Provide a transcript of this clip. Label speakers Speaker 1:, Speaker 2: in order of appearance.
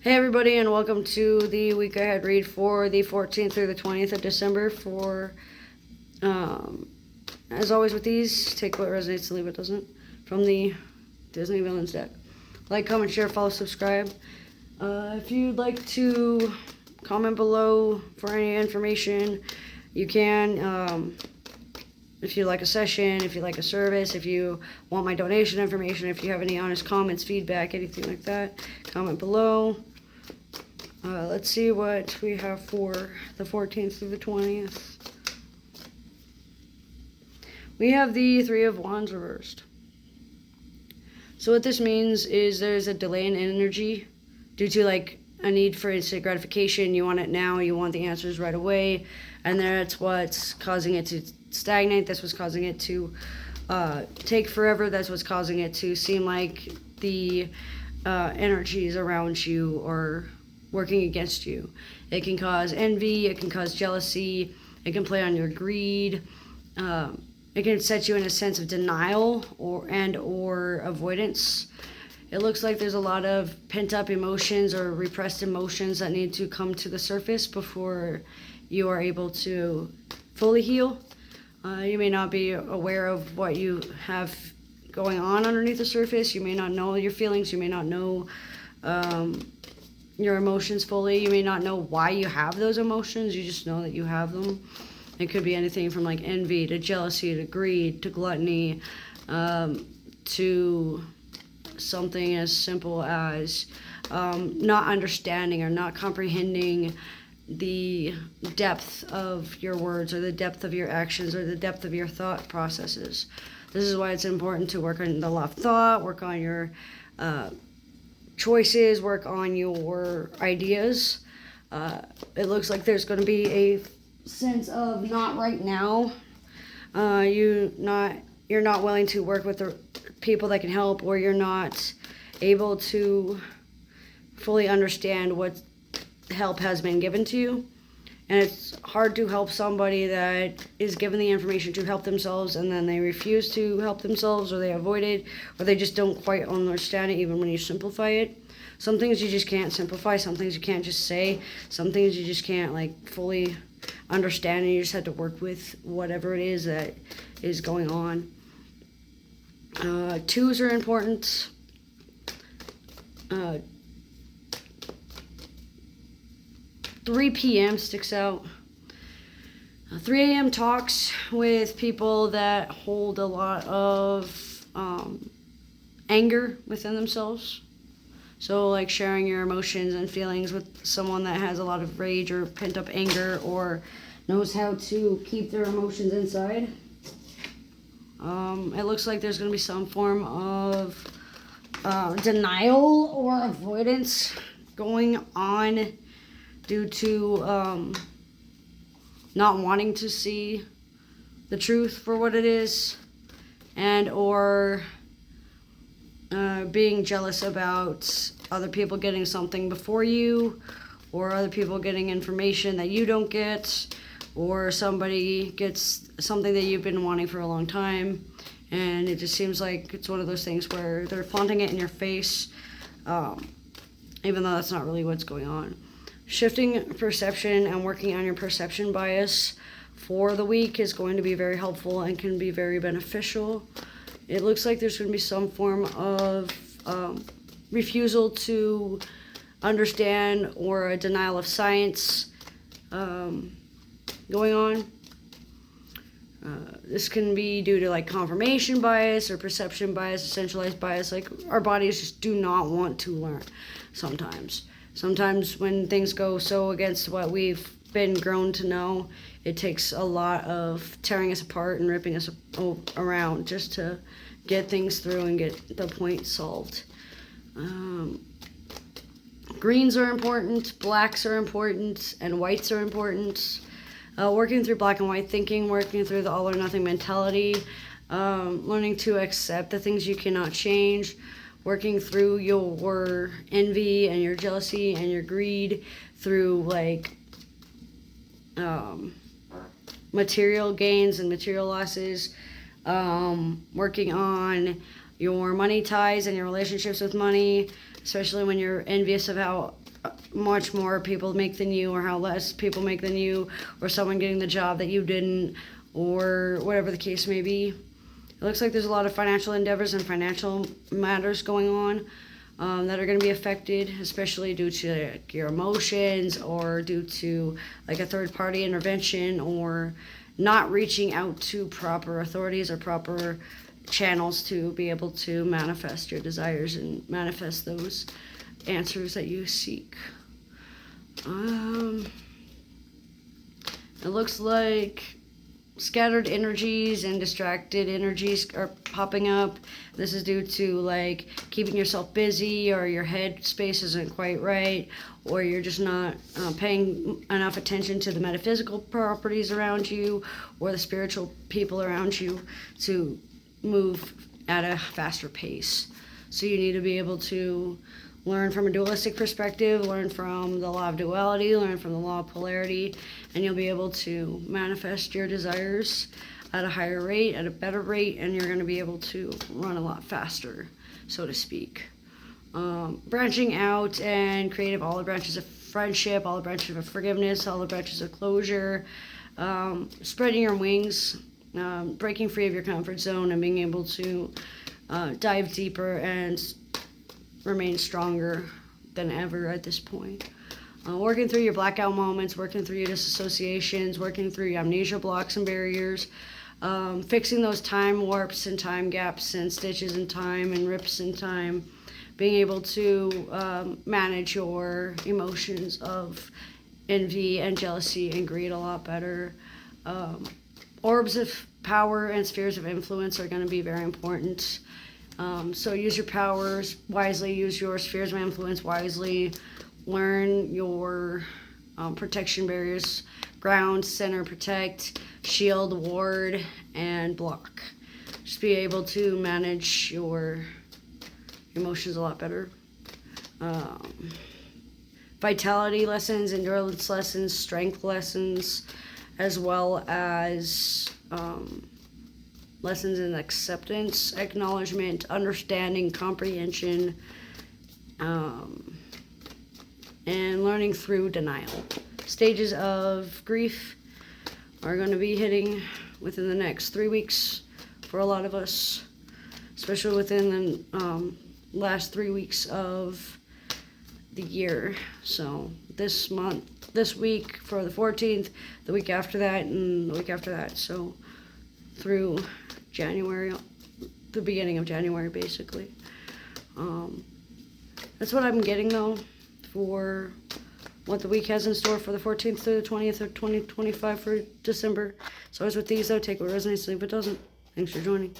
Speaker 1: Hey everybody, and welcome to the week ahead read for the 14th through the 20th of December. As always with these, take what resonates and leave what doesn't from the Disney Villains deck. Like, comment, share, follow, subscribe. If you'd like to comment below for any information, you can. If you like a session, if you like a service, if you want my donation information, if you have any honest comments, feedback, anything like that, comment below. Let's see what we have for the 14th through the 20th. We have the Three of Wands reversed. So what this means is there's a delay in energy due to like a need for instant gratification. You want it now, you want the answers right away, and that's what's causing it to stagnate. That's what's causing it to take forever. That's what's causing it to seem like the energies around you are working against you. It can cause envy, it can cause jealousy, it can play on your greed, it can set you in a sense of denial or avoidance. It looks like there's a lot of pent-up emotions or repressed emotions that need to come to the surface before you are able to fully heal. You may not be aware of what you have going on underneath the surface. You may not know your feelings. You may not know your emotions fully. You may not know why you have those emotions. You just know that you have them. It could be anything from like envy to jealousy to greed to gluttony to something as simple as not understanding or not comprehending the depth of your words or the depth of your actions or the depth of your thought processes. This is why it's important to work on the law of thought, work on your choices, work on your ideas. It looks like there's going to be a sense of not right now. You're not willing to work with the people that can help, or you're not able to fully understand what help has been given to you. And it's hard to help somebody that is given the information to help themselves and then they refuse to help themselves, or they avoid it, or they just don't quite understand it even when you simplify it. Some things you just can't simplify, some things you can't just say, some things you just can't like fully understand, and you just have to work with whatever it is that is going on. Twos are important. 3 p.m. sticks out. 3 a.m. talks with people that hold a lot of anger within themselves. So like sharing your emotions and feelings with someone that has a lot of rage or pent up anger or knows how to keep their emotions inside. It looks like there's going to be some form of denial or avoidance going on due to not wanting to see the truth for what it is, and or being jealous about other people getting something before you, or other people getting information that you don't get, or somebody gets something that you've been wanting for a long time, and it just seems like it's one of those things where they're flaunting it in your face, even though that's not really what's going on. Shifting perception and working on your perception bias for the week is going to be very helpful and can be very beneficial. It looks like there's going to be some form of refusal to understand or a denial of science going on. This can be due to like confirmation bias or perception bias, essentialized bias. Like our bodies just do not want to learn sometimes. Sometimes when things go so against what we've been grown to know, it takes a lot of tearing us apart and ripping us around just to get things through and get the point solved. Greens are important, blacks are important, and whites are important. Working through black and white thinking, working through the all or nothing mentality, learning to accept the things you cannot change, working through your envy and your jealousy and your greed through like material gains and material losses, working on your money ties and your relationships with money, especially when you're envious of how much more people make than you, or how less people make than you, or someone getting the job that you didn't, or whatever the case may be. It looks like there's a lot of financial endeavors and financial matters going on that are going to be affected, especially due to like, your emotions, or due to like a third party intervention, or not reaching out to proper authorities or proper channels to be able to manifest your desires and manifest those answers that you seek. It looks like scattered energies and distracted energies are popping up. This is due to like keeping yourself busy, or your head space isn't quite right, or you're just not paying enough attention to the metaphysical properties around you, or the spiritual people around you, to move at a faster pace. So you need to be able to learn from a dualistic perspective, learn from the law of duality, learn from the law of polarity, and you'll be able to manifest your desires at a higher rate, at a better rate, and you're going to be able to run a lot faster, so to speak. Branching out and creative, all the branches of friendship, all the branches of forgiveness, all the branches of closure, spreading your wings, breaking free of your comfort zone, and being able to dive deeper and remain stronger than ever at this point. Working through your blackout moments, working through your disassociations, working through your amnesia blocks and barriers, fixing those time warps and time gaps and stitches in time and rips in time, being able to manage your emotions of envy and jealousy and greed a lot better. Orbs of power and spheres of influence are going to be very important. So use your powers wisely, use your spheres of influence wisely, learn your protection barriers: ground, center, protect, shield, ward, and block. Just be able to manage your emotions a lot better. Vitality lessons, endurance lessons, strength lessons, as well as lessons in acceptance, acknowledgement, understanding, comprehension, and learning through denial. Stages of grief are going to be hitting within the next 3 weeks for a lot of us, especially within the last 3 weeks of the year. So this month, this week for the 14th, the week after that, and the week after that. So through January, the beginning of January, basically. That's what I'm getting, though, for what the week has in store for the 14th to the 20th of 2025 for December. So as with these, though, take what resonates, leave what doesn't. Thanks for joining.